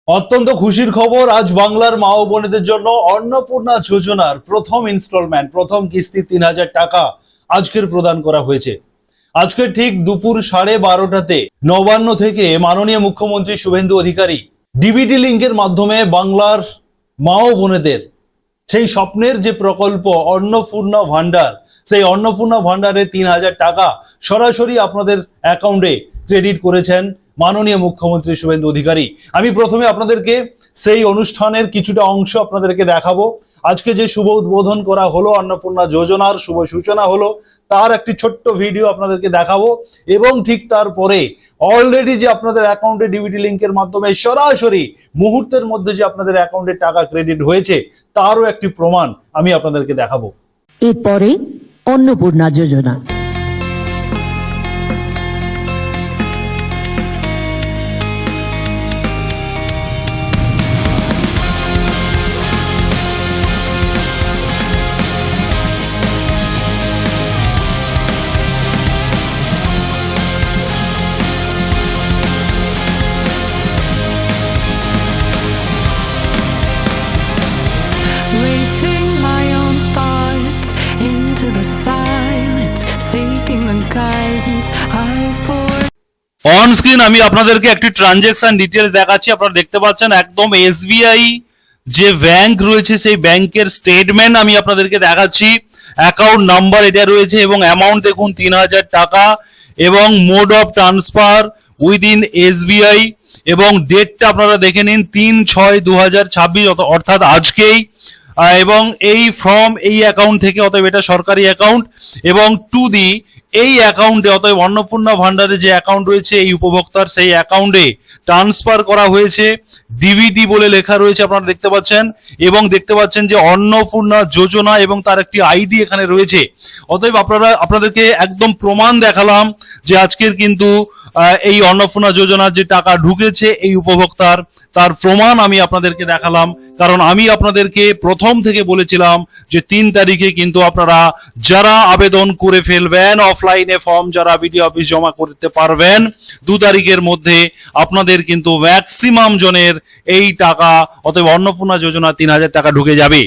অত্যন্ত খুশির খবর, আজ বাংলার মা ও বোনেদের জন্য অন্নপূর্ণা যোজনার প্রথম ইনস্টলমেন্ট, প্রথম কিস্তি ৩,০০০ টাকা আজকের প্রদান করা হয়েছে। আজকে ঠিক দুপুর 12:30টাতে নবান্ন থেকে মাননীয় মুখ্যমন্ত্রী শুভেন্দু অধিকারী ডিবিটি লিঙ্কের মাধ্যমে বাংলার মা ও বোনেদের সেই স্বপ্নের যে প্রকল্প অন্নপূর্ণা ভান্ডার, সেই অন্নপূর্ণা ভান্ডারে ৩,০০০ টাকা সরাসরি আপনাদের অ্যাকাউন্টে ক্রেডিট করেছেন মাননীয় মুখ্যমন্ত্রী শুভেন্দু অধিকারী। আমি প্রথমে আপনাদেরকে সেই অনুষ্ঠানের কিছুটা অংশ আপনাদেরকে দেখাবো। আজকে যে শুভ উদ্বোধন করা হলো, অন্নপূর্ণা যোজনার শুভ সূচনা হলো, তার একটি ছোট্ট ভিডিও আপনাদেরকে দেখাবো এবং ঠিক তারপরে অলরেডি যে আপনাদের অ্যাকাউন্টে ডিবিটি লিঙ্কের মাধ্যমে সরাসরি মুহূর্তের মধ্যে যে আপনাদের অ্যাকাউন্টে টাকা ক্রেডিট হয়েছে তারও একটি প্রমাণ আমি আপনাদেরকে দেখাবো। এরপরে অন্নপূর্ণা যোজনা। Racing my own thoughts into the silence, seeking the guidance I for. On screen আমি আপনাদেরকে একটি ট্রানজ্যাকশন ডিটেলস দেখাচ্ছি। আপনারা দেখতে পাচ্ছেন একদম এসবিআই যে ব্যাংক রয়েছে সেই ব্যাংকের স্টেটমেন্ট আমি আপনাদেরকে দেখাচ্ছি। অ্যাকাউন্ট নাম্বার এটা রয়েছে এবং অ্যামাউন্ট দেখুন ৩,০০০ টাকা এবং mode of transfer within SBI এবং ডেটটা আপনারা দেখে নিন ৩/৬/২০২৬ অর্থাৎ আজকেই, এবং এই ফ্রম এই অ্যাকাউন্ট থেকে, অতএব এটা সরকারি অ্যাকাউন্ট, এবং টু দি এই অ্যাকাউন্টে, অতএব অন্নপূর্ণা ভান্ডারে যে অ্যাকাউন্ট রয়েছে এই উপভোক্তার সেই অ্যাকাউন্টে ট্রান্সফার করা হয়েছে। ডিবিটি বলে লেখা রয়েছে আপনারা দেখতে পাচ্ছেন এবং দেখতে পাচ্ছেন যে অন্নপূর্ণা যোজনা এবং তার একটি আইডি এখানে রয়েছে। অতএব আপনাদেরকে একদম প্রমাণ দেখালাম যে আজকের কিন্তু এই অন্নপূর্ণা যোজনার যে টাকা ঢুকেছে এই উপভোক্তার, তার প্রমাণ আমি আপনাদেরকে দেখালাম। কারণ আমি আপনাদেরকে প্রথম থেকে বলেছিলাম যে ৩ তারিখে কিন্তু আপনারা যারা আবেদন করে ফেলবেন অফলাইনে ফর্ম, যারা বিডিও অফিস জমা করতে পারবেন ২ তারিখের মধ্যে আপনাদের কিন্তু ম্যাক্সিমাম জনের এই টাকা, অতএব অন্নপূর্ণা যোজনা ৩,০০০ টাকা ঢুকে যাবে।